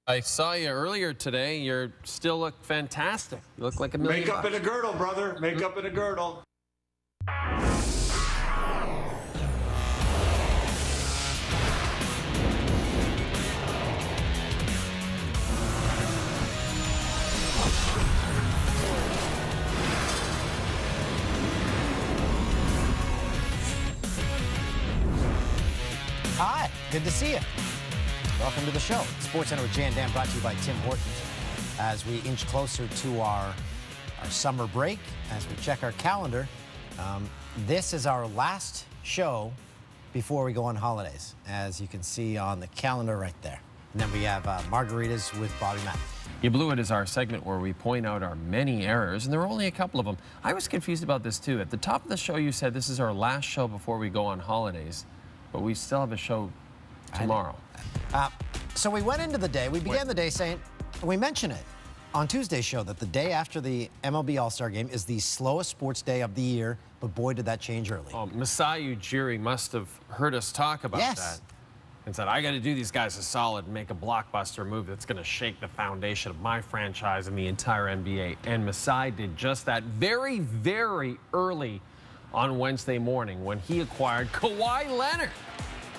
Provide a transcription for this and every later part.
I saw you earlier today. You still look fantastic. You look like a million Makeup bucks. and a girdle, brother. Makeup and a girdle. Hi, good to see you. Welcome to the show. Sports Center with Jay and Dan, brought to you by Tim Hortons. As we inch closer to our summer break, as we check our calendar, this is our last show before we go on holidays, as you can see on the calendar right there. And then we have Margaritas with Bobby Mack. You Blew It is our segment where we point out our many errors, and there are only a couple of them. I was confused about this, too. At the top of the show, you said this is our last show before we go on holidays, but we still have a show tomorrow. So we went into the day, we began the day saying, we mentioned it on Tuesday's show, that the day after the MLB All-Star Game is the slowest sports day of the year, but boy, did that change early. Oh, Masai Ujiri must have heard us talk about that and said, I got to do these guys a solid and make a blockbuster move that's going to shake the foundation of my franchise and the entire NBA. And Masai did just that very, very early on Wednesday morning when he acquired Kawhi Leonard.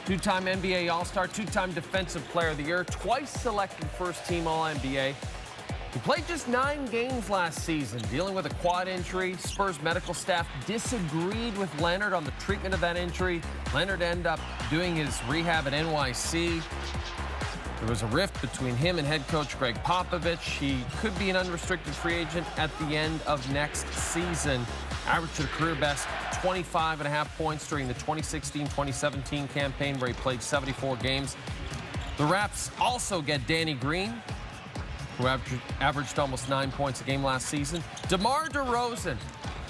Two-time NBA All-Star, two-time Defensive Player of the Year, twice selected first-team All-NBA. He played just 9 games last season, dealing with a quad injury. Spurs medical staff disagreed with Leonard on the treatment of that injury. Leonard ended up doing his rehab at NYC. There was a rift between him and head coach Greg Popovich. He could be an unrestricted free agent at the end of next season. Averaged a career best 25.5 points during the 2016-2017 campaign, where he played 74 games. The Raps also get Danny Green, who averaged almost 9 points a game last season. DeMar DeRozan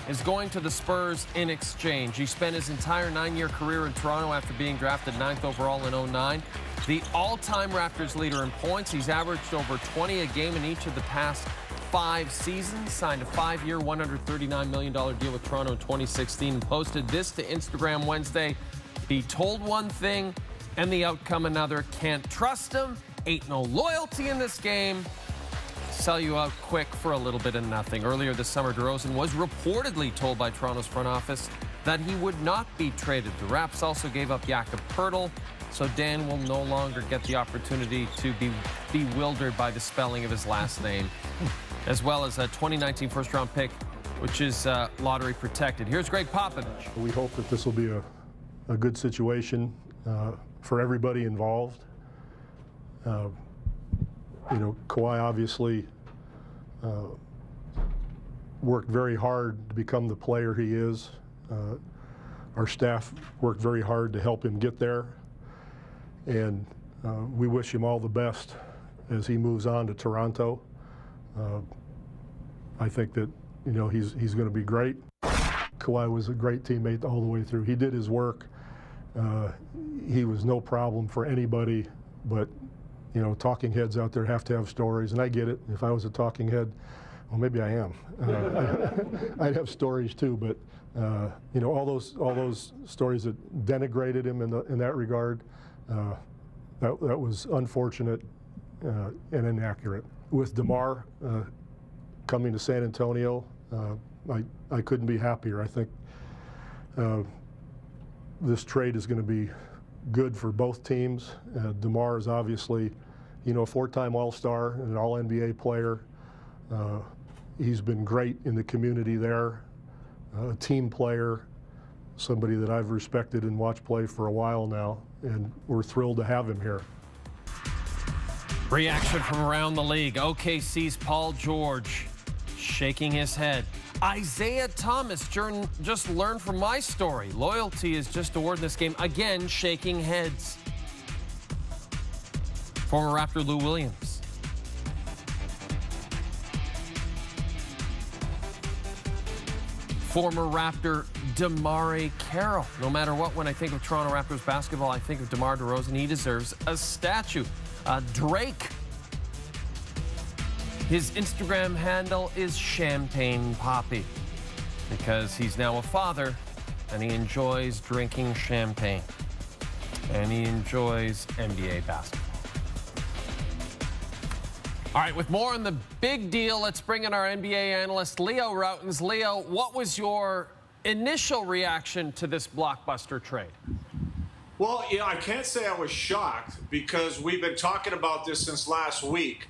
is going to the Spurs in exchange. He spent his entire 9-year career in Toronto after being drafted 9th overall in 2009. The all-time Raptors leader in points. He's averaged over 20 a game in each of the past 5 seasons, signed a 5-year, $139 million deal with Toronto in 2016, posted this to Instagram Wednesday. Be told one thing and the outcome another. Can't trust him. Ain't no loyalty in this game. Sell you out quick for a little bit of nothing. Earlier this summer, DeRozan was reportedly told by Toronto's front office that he would not be traded. The Raps also gave up Jakob Poeltl, so Dan will no longer get the opportunity to be bewildered by the spelling of his last name, as well as a 2019 first-round pick, which is lottery protected. Here's Greg Popovich. We hope that this will be a good situation for everybody involved. You know, Kawhi obviously worked very hard to become the player he is. Our staff worked very hard to help him get there, and we wish him all the best as he moves on to Toronto. I think that, you know, he's going to be great. Kawhi was a great teammate all the way through. He did his work. He was no problem for anybody, but you know, talking heads out there have to have stories, and I get it. If I was a talking head, well, maybe I am. I'd have stories too, but you know, all those stories that denigrated him in that regard, that was unfortunate and inaccurate. With DeMar coming to San Antonio, I couldn't be happier. I think this trade is going to be good for both teams. DeMar is obviously, you know, a 4-time All-Star and an All-NBA player. He's been great in the community there, a team player, somebody that I've respected and watched play for a while now, and we're thrilled to have him here. Reaction from around the league. OKC's Paul George shaking his head. Isaiah Thomas just learned from my story. Loyalty is just a word in this game. Again, shaking heads. Former Raptor Lou Williams. Former Raptor DeMar Carroll. No matter what, when I think of Toronto Raptors basketball, I think of DeMar DeRozan. He deserves a statue. Drake. His Instagram handle is Champagne Poppy because he's now a father and he enjoys drinking champagne and he enjoys NBA basketball. All right, with more on the big deal, let's bring in our NBA analyst, Leo Routens. Leo, what was your initial reaction to this blockbuster trade? Well, I can't say I was shocked because we've been talking about this since last week.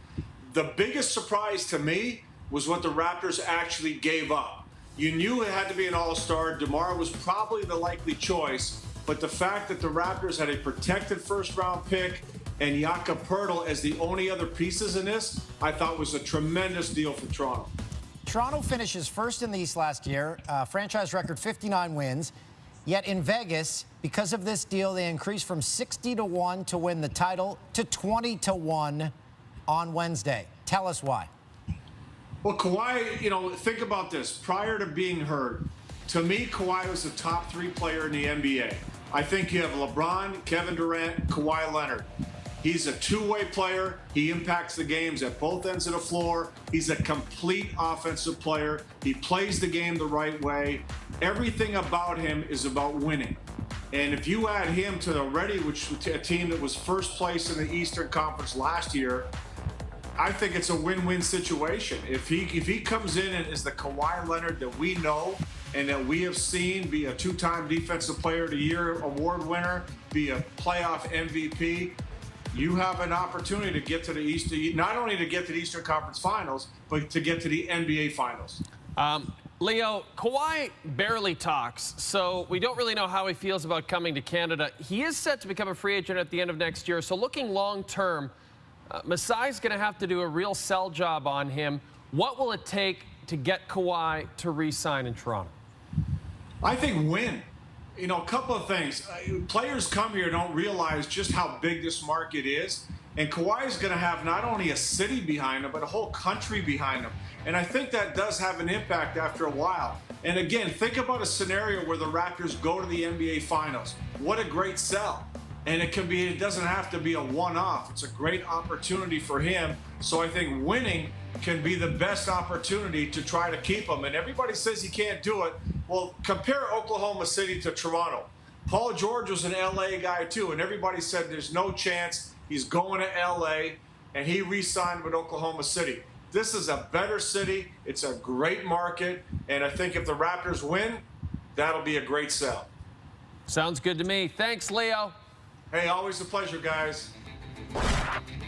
The biggest surprise to me was what the Raptors actually gave up. You knew it had to be an all-star. DeMar was probably the likely choice, but the fact that the Raptors had a protected first-round pick and Jakob Poeltl as the only other pieces in this, I thought was a tremendous deal for Toronto. Toronto finishes first in the East last year, franchise record 59 wins. Yet in Vegas, because of this deal, they increased from 60-1 to win the title to 20-1 on Wednesday. Tell us why. Well, Kawhi, think about this. Prior to being hurt, to me, Kawhi was the top 3 player in the NBA. I think you have LeBron, Kevin Durant, Kawhi Leonard. He's a two-way player. He impacts the games at both ends of the floor. He's a complete offensive player. He plays the game the right way. Everything about him is about winning. And if you add him to a team that was first place in the Eastern Conference last year, I think it's a win-win situation. If he comes in and is the Kawhi Leonard that we know and that we have seen, be a 2-time Defensive Player of the Year award winner, be a playoff MVP, you have an opportunity to get to the East, not only to get to the Eastern Conference Finals, but to get to the NBA Finals. Leo, Kawhi barely talks, so we don't really know how he feels about coming to Canada. He is set to become a free agent at the end of next year, so looking long-term, Masai's going to have to do a real sell job on him. What will it take to get Kawhi to re-sign in Toronto? I think win. A couple of things. Players come here and don't realize just how big this market is. And Kawhi is going to have not only a city behind him, but a whole country behind him. And I think that does have an impact after a while. And again, think about a scenario where the Raptors go to the NBA Finals. What a great sell. And it doesn't have to be a one-off. It's a great opportunity for him. So I think winning can be the best opportunity to try to keep him. And everybody says he can't do it. Well, compare Oklahoma City to Toronto. Paul George was an LA guy too, and everybody said there's no chance he's going to LA, and he re-signed with Oklahoma City. This is a better city. It's a great market, and I think if the Raptors win, that'll be a great sell. Sounds good to me. Thanks, Leo. Hey, always a pleasure, guys.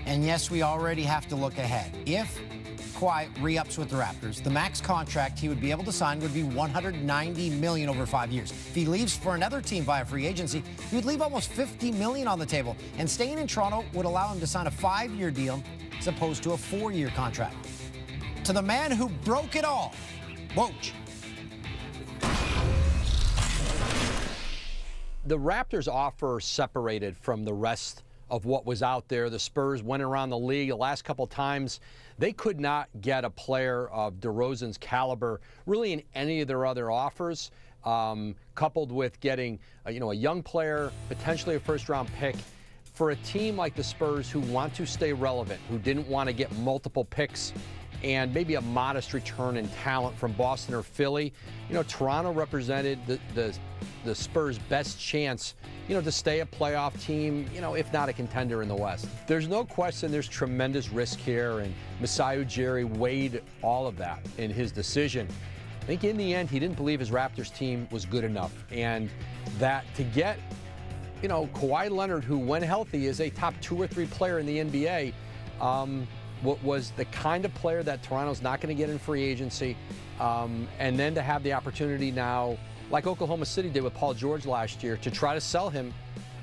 And yes, we already have to look ahead. If Kawhi re-ups with the Raptors, the max contract he would be able to sign would be $190 million over 5 years. If he leaves for another team via free agency, he would leave almost $50 million on the table. And staying in Toronto would allow him to sign a 5-year deal as opposed to a 4-year contract. To the man who broke it all, Woj. The Raptors' offer separated from the rest of what was out there. The Spurs went around the league the last couple times. They could not get a player of DeRozan's caliber really in any of their other offers, coupled with getting a young player, potentially a first-round pick. For a team like the Spurs who want to stay relevant, who didn't want to get multiple picks and maybe a modest return in talent from Boston or Philly, Toronto represented the Spurs' best chance, to stay a playoff team, if not a contender in the West. There's no question there's tremendous risk here, and Masai Ujiri weighed all of that in his decision. I think in the end, he didn't believe his Raptors team was good enough, and that to get, Kawhi Leonard, who when healthy is a top 2 or 3 player in the NBA, what was the kind of player that Toronto's not going to get in free agency, and then to have the opportunity now, like Oklahoma City did with Paul George last year, to try to sell him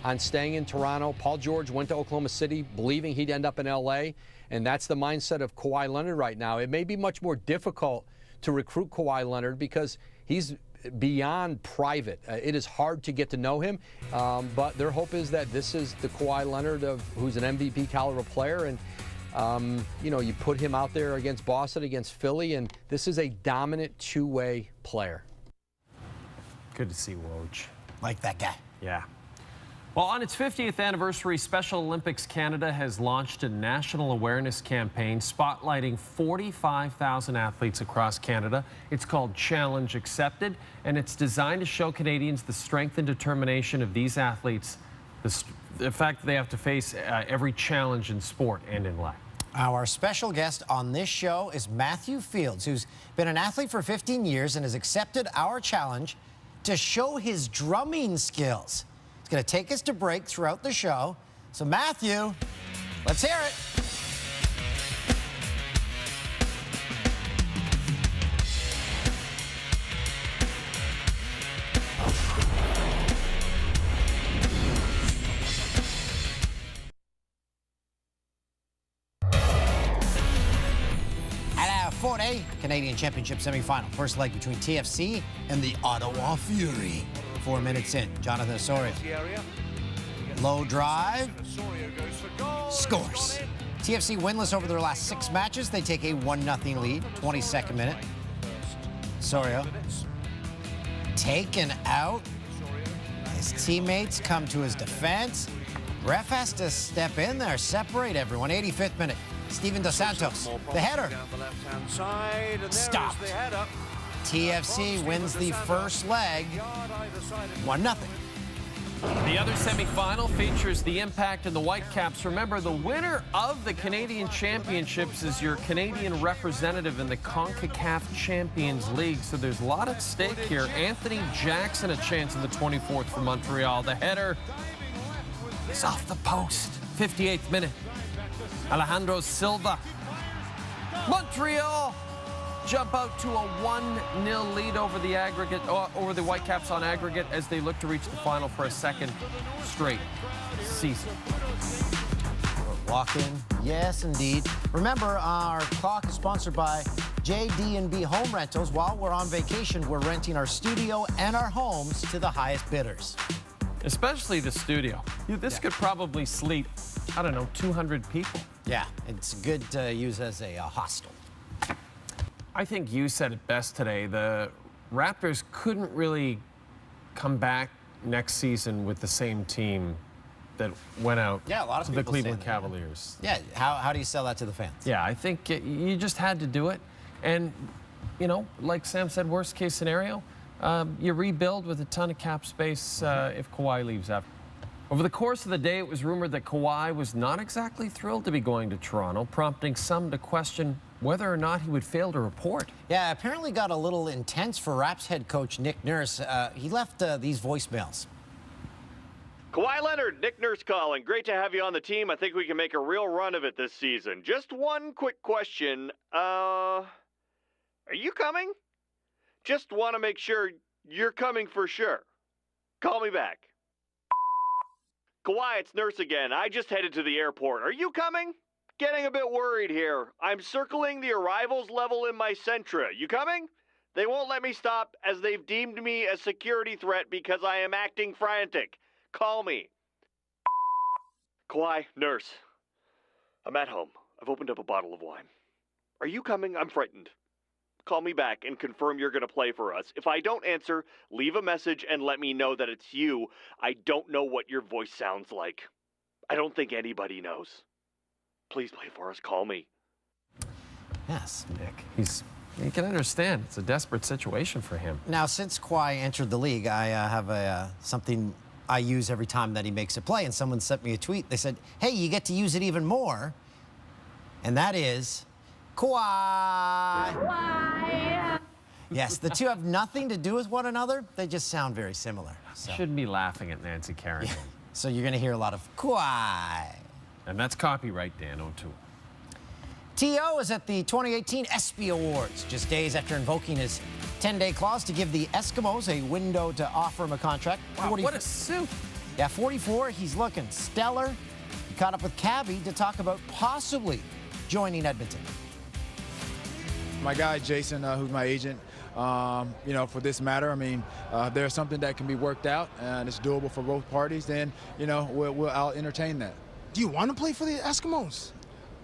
on staying in Toronto. Paul George went to Oklahoma City believing he'd end up in LA, and that's the mindset of Kawhi Leonard right now. It may be much more difficult to recruit Kawhi Leonard because he's beyond private. It is hard to get to know him, but their hope is that this is the Kawhi Leonard who's an MVP caliber player, and you put him out there against Boston, against Philly, and this is a dominant 2-way player. Good to see Woj. Like that guy. Yeah. Well, on its 50th anniversary, Special Olympics Canada has launched a national awareness campaign spotlighting 45,000 athletes across Canada. It's called Challenge Accepted, and it's designed to show Canadians the strength and determination of these athletes, the fact that they have to face every challenge in sport and in life. Our special guest on this show is Matthew Fields, who's been an athlete for 15 years and has accepted our challenge to show his drumming skills. He's going to take us to break throughout the show. So, Matthew, let's hear it. Canadian Championship semifinal. First leg between TFC and the Ottawa Fury. 4 minutes in, Jonathan Osorio. Low drive. Scores. TFC winless over their last 6 matches. They take a 1-0 lead. 22nd minute. Osorio taken out. His teammates come to his defense. Ref has to step in there, separate everyone. 85th minute. Steven Dos Santos, the header. Stopped. TFC wins the first leg, 1-0. The other semifinal features the Impact and the Whitecaps. Remember, the winner of the Canadian Championships is your Canadian representative in the CONCACAF Champions League. So there's a lot at stake here. Anthony Jackson a chance in the 24th for Montreal. The header is off the post. 58th minute. Alejandro Silva. Montreal jump out to a 1-0 lead over the aggregate, over the Whitecaps on aggregate as they look to reach the final for a second straight season. Walk-in, yes, indeed. Remember, our clock is sponsored by JD&B Home Rentals. While we're on vacation, we're renting our studio and our homes to the highest bidders. Especially the studio. This could probably sleep, I don't know, 200 people. Yeah, it's good to use as a hostel. I think you said it best today. The Raptors couldn't really come back next season with the same team that went out a lot of to the people Cleveland say that. Cavaliers. Yeah, how do you sell that to the fans? Yeah, I think you just had to do it. And, you know, like Sam said, worst case scenario, you rebuild with a ton of cap space if Kawhi leaves after. Over the course of the day, it was rumored that Kawhi was not exactly thrilled to be going to Toronto, prompting some to question whether or not he would fail to report. Yeah, apparently got a little intense for Raps head coach Nick Nurse. He left these voicemails. Kawhi Leonard, Nick Nurse calling. Great to have you on the team. I think we can make a real run of it this season. Just one quick question. Are you coming? Just want to make sure you're coming for sure. Call me back. Kawhi, it's Nurse again. I just headed to the airport. Are you coming? Getting a bit worried here. I'm circling the arrivals level in my Sentra. You coming? They won't let me stop as they've deemed me a security threat because I am acting frantic. Call me. Kawhi, Nurse. I'm at home. I've opened up a bottle of wine. Are you coming? I'm frightened. Call me back and confirm you're going to play for us. If I don't answer, leave a message and let me know that it's you. I don't know what your voice sounds like. I don't think anybody knows. Please play for us. Call me. Yes, Nick. You can understand. It's a desperate situation for him. Now, since Kawhi entered the league, I have something I use every time that he makes a play, and someone sent me a tweet. They said, hey, you get to use it even more, and that is Kawhi. Kawhi. Yes, the two have nothing to do with one another. They just sound very similar. So. Shouldn't be laughing at Nancy Kerrigan. Yeah. So you're going to hear a lot of Kawhi. And that's copyright Dan O'Toole. T.O. is at the 2018 ESPY Awards, just days after invoking his 10-day clause to give the Eskimos a window to offer him a contract. Wow, what a suit. Yeah, 44, he's looking stellar. He caught up with Cabby to talk about possibly joining Edmonton. My guy, Jason, who's my agent, for this matter, I mean, if there's something that can be worked out and it's doable for both parties, then, I'll entertain that. Do you want to play for the Eskimos?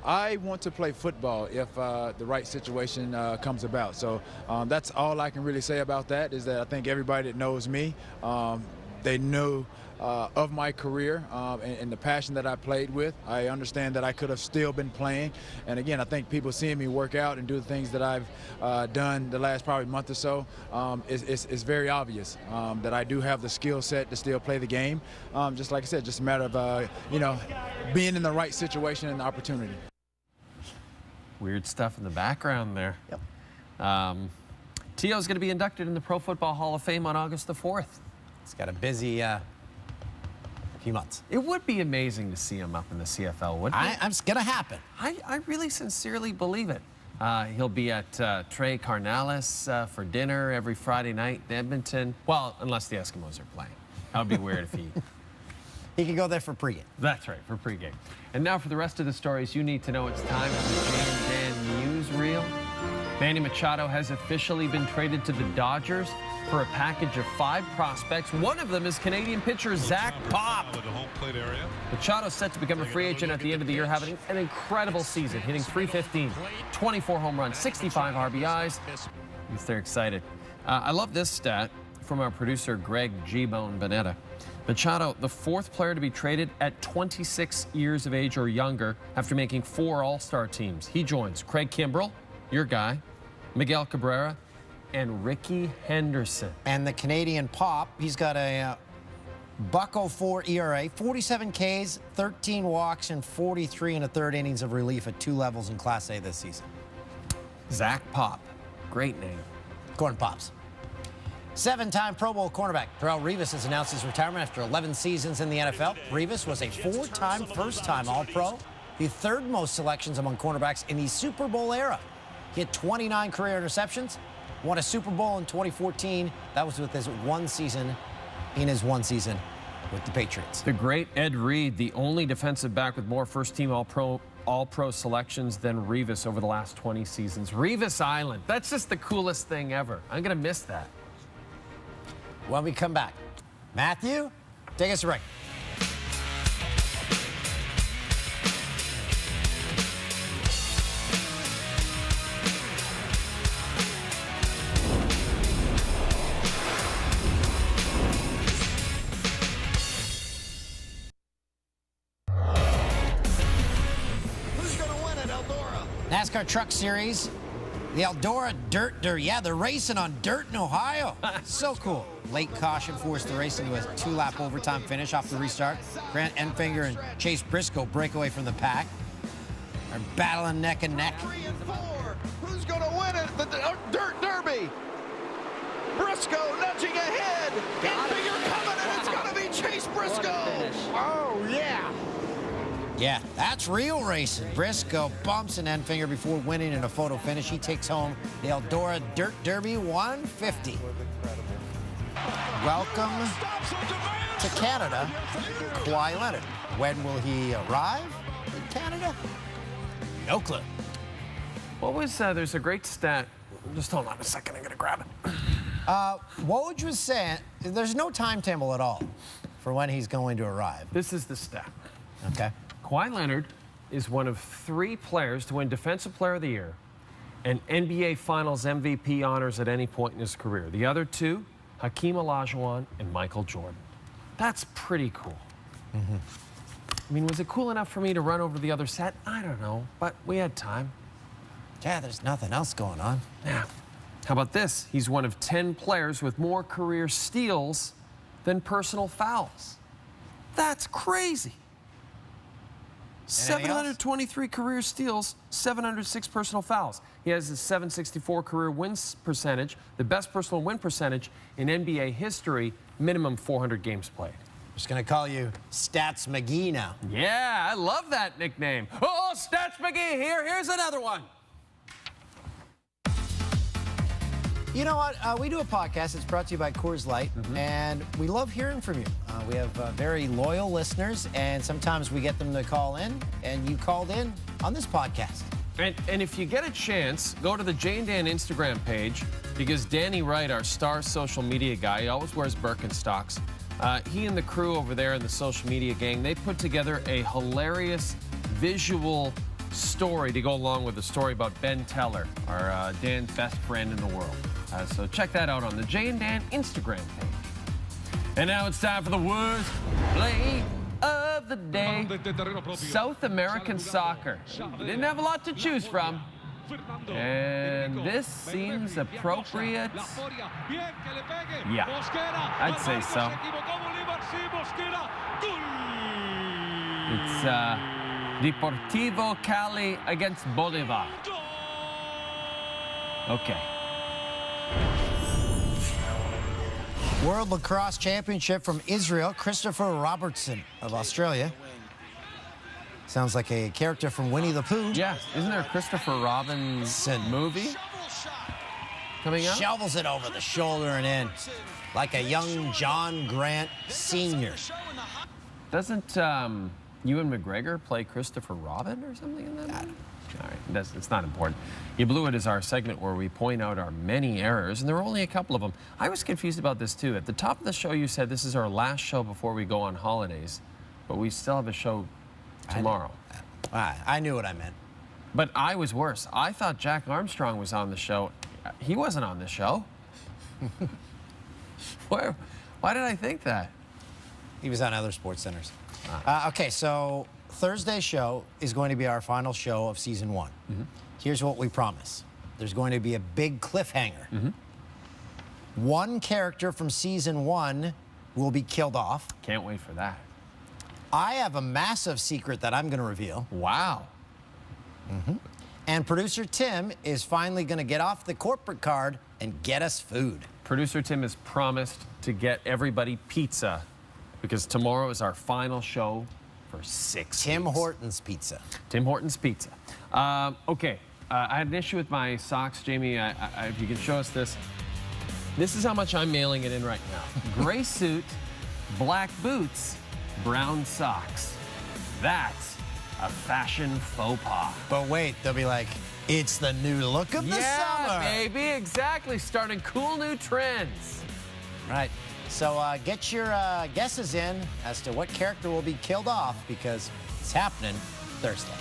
I want to play football if the right situation comes about. So that's all I can really say about that, is that I think everybody that knows me, they know of my career and the passion that I played with. I understand that I could have still been playing. And again, I think people seeing me work out and do the things that I've done the last probably month or so, it's very obvious that I do have the skill set to still play the game. Just like I said, just a matter of, being in the right situation and the opportunity. Weird stuff in the background there. Yep. T.O.'s going to be inducted in the Pro Football Hall of Fame on August the 4th. He's got a busy few months. It would be amazing to see him up in the CFL, wouldn't it? It's going to happen. I really sincerely believe it. He'll be at Trey Carnalis for dinner every Friday night in Edmonton. Well, unless the Eskimos are playing. That would be weird if he... He could go there for pregame. That's right, for pregame. And now for the rest of the stories you need to know, it's time for the Jane Dan Newsreel. Manny Machado has officially been traded to the Dodgers for a package of 5 prospects. One of them is Canadian pitcher Zach Pop. Machado's set to become a free agent at the end of the year, having an incredible season, hitting .315, 24 home runs, 65 RBIs. They're excited. I love this stat from our producer, Greg G-Bone Bonetta. Machado, the 4th player to be traded at 26 years of age or younger after making 4 All-Star teams. He joins Craig Kimbrell, your guy, Miguel Cabrera, and Ricky Henderson. And the Canadian Pop, he's got a .04 ERA, 47 Ks, 13 walks, and 43 1/3 innings of relief at 2 levels in Class A this season. Zach Pop, great name. Corn Pops. 7-time Pro Bowl cornerback Darrelle Revis has announced his retirement after 11 seasons in the NFL. Revis was a 4-time first-time All-Pro, the 3rd most selections among cornerbacks in the Super Bowl era. He had 29 career interceptions, won a Super Bowl in 2014. That was with his one season with the Patriots. The great Ed Reed, the only defensive back with more first-team All-Pro selections than Revis over the last 20 seasons. Revis Island, that's just the coolest thing ever. I'm going to miss that. When we come back, Matthew, take us a break. Who's going to win at Eldora? NASCAR Truck Series, the Eldora Dirt Derby. Yeah, they're racing on dirt in Ohio. So cool. Late caution forced the race into a 2-lap overtime finish off the restart. Grant Enfinger and Chase Briscoe break away from the pack. They're battling neck and neck. 3 and 4. Who's going to win it? The Dirt Derby. Briscoe nudging ahead. Enfinger coming, and it's going to be Chase Briscoe. Oh, yeah. Yeah, that's real racing. Briscoe bumps an Enfinger before winning in a photo finish. He takes home the Eldora Dirt Derby 150. Welcome to Canada, Kawhi Leonard. When will he arrive in Canada? No clue. What was, there's a great stat. Just hold on a second, I'm going to grab it. Woj was saying there's no timetable at all for when he's going to arrive. This is the stat. Okay. Kawhi Leonard is one of 3 players to win Defensive Player of the Year and NBA Finals MVP honors at any point in his career. The other 2, Hakeem Olajuwon and Michael Jordan. That's pretty cool. Mm-hmm. I mean, was it cool enough for me to run over to the other set? I don't know, but we had time. Yeah, there's nothing else going on. Yeah. How about this? He's one of 10 players with more career steals than personal fouls. That's crazy. 723 career steals, 706 personal fouls. He has a 764 career wins percentage, the best personal win percentage in NBA history, minimum 400 games played. Just going to call you Stats McGee now. Yeah, I love that nickname. Oh, Stats McGee here. Here's another one. You know what? We do a podcast. It's brought to you by Coors Light, and we love hearing from you. We have very loyal listeners, and sometimes we get them to call in, and you called in on this podcast. And if you get a chance, go to the Jane Dan Instagram page, because Danny Wright, our star social media guy, he always wears Birkenstocks. He and the crew over there in the social media gang, they put together a hilarious visual story to go along with the story about Ben Teller, our Dan's best friend in the world. So check that out on the Jane Dan Instagram page. And now it's time for the worst play of the day. South American soccer. We didn't have a lot to choose from. And this seems appropriate. Yeah, I'd say so. It's Deportivo Cali against Bolivar. Okay. World Lacrosse Championship from Israel, Christopher Robertson of Australia. Sounds like a character from Winnie the Pooh. Yeah, isn't there a Christopher Robinson movie coming up? Shovels it over the shoulder and in, like a young John Grant Sr. Doesn't Ewan McGregor play Christopher Robin or something in that movie? All right, it's not important. You Blew It is our segment where we point out our many errors, and there were only a couple of them. I was confused about this, too. At the top of the show, you said this is our last show before we go on holidays, but we still have a show tomorrow. I knew what I meant. But I was worse. I thought Jack Armstrong was on the show. He wasn't on the show. Why did I think that? He was on other sports centers. Okay, so Thursday's show is going to be our final show of season 1. Here's what we promise. There's going to be a big cliffhanger. One character from season 1 will be killed off. Can't wait for that. I have a massive secret that I'm going to reveal. Wow. And producer Tim is finally going to get off the corporate card and get us food. Producer Tim has promised to get everybody pizza because tomorrow is our final show for 6 Tim weeks. Hortons Pizza. Tim Hortons Pizza. Okay, I had an issue with my socks, Jamie. If you can show us this. This is how much I'm mailing it in right now. Gray suit, black boots, brown socks. That's a fashion faux pas. But wait, they'll be like, it's the new look of the summer. Yeah, baby, exactly. Starting cool new trends. Right. So get your guesses in as to what character will be killed off because it's happening Thursday.